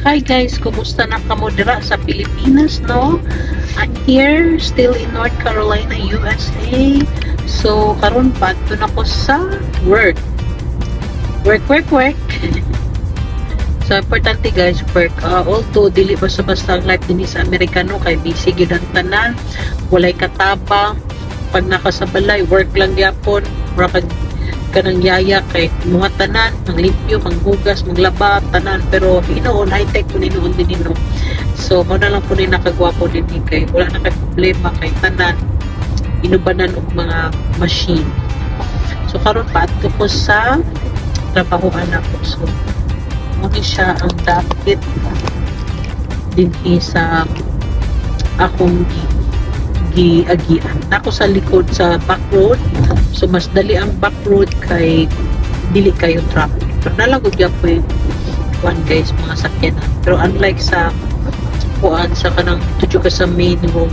Hi guys, kumusta na kamo dira sa Pilipinas, no? I'm here still in North Carolina, USA. So karon pa na ko sa work. Work. So importante guys, work. Although dili basta-basta ang life din sa Amerikano kay busy gyud ang tanan, walay katabang. Pag nakasabalay, work lang gyapon. Mura kanang yaya kay mga tanan, manglimpyo, manghugas, maglaba, tanan, pero hinoon high tech po hinoon din no. So mo na lang po ni nakagwapo din kay wala na kay problema kay tanan inubanan og mga machine. So karon pa adto ko sa trabahoan ako. So mo ni siya ang dapat din sa akong giagian. Nako sa likod sa back road. So mas dali ang back road kay dili kayo traffic. Pero nalagod ya po yung one guys mga sakyanan. Pero unlike sa kuan sa kanang tudyo ka sa main road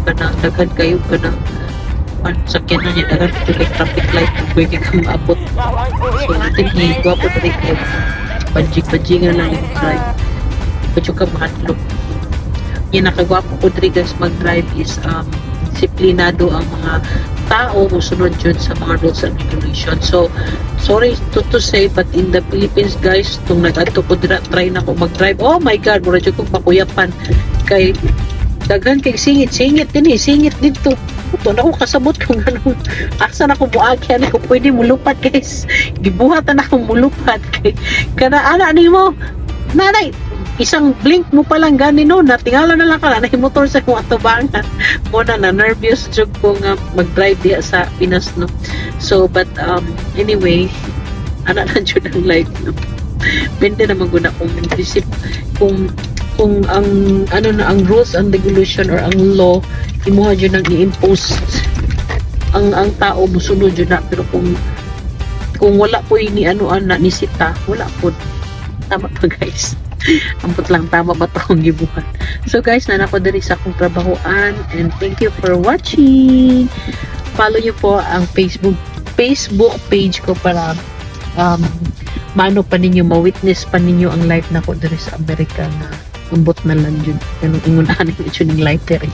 kanang daghan kayo kanang sakyanan niya daghan tudyo kay traffic light pwede ka maabot. So natin gwapo dali kayo pajig-pajingan lang yung drive. Tudyo ka mahadlok. Yung nakagwapo ko dali guys mag-drive is disiplinado ang mga tao musunod yun sa mga rules and regulations. So sorry to say but in the Philippines guys tung nag-adto ko try na ko mag-drive, oh my god mura dyan kong pakuyapan kay daghan kay singit singit dito ito na ko kasabot kung anong asa na ko buagyan ko pwede mulupat guys gibuhatan na akong mulupat kay kana ana ni mo nanay isang blink mo pa lang gani no natingala na lang ka na motor sa mga tubangan mo na nervous jud ko nga mag-drive diya sa Pinas no. So but anyway ana na jud ang life no. Pwede na maguna kung isip kung ang ano na ang rules and regulation or ang law imuha jud nang i-impose ang tao musunod jud na pero kung wala po ni ano ana ni sita wala po tama pa guys. Ampot lang tama ba itong gibuhat. So guys, nanako diri sa akong trabahoan and thank you for watching. Follow nyo po ang Facebook page ko para maano pa ninyo, ma-witness pa ninyo ang life na ko diri sa Amerika na umbot na lang yun. Ganun ingunahan ito yung life diri.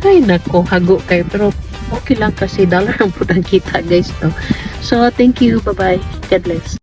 Ay nako, hago kayo. Pero okay lang kasi dollar ang putang kita guys. No? So thank you. Bye-bye. God bless.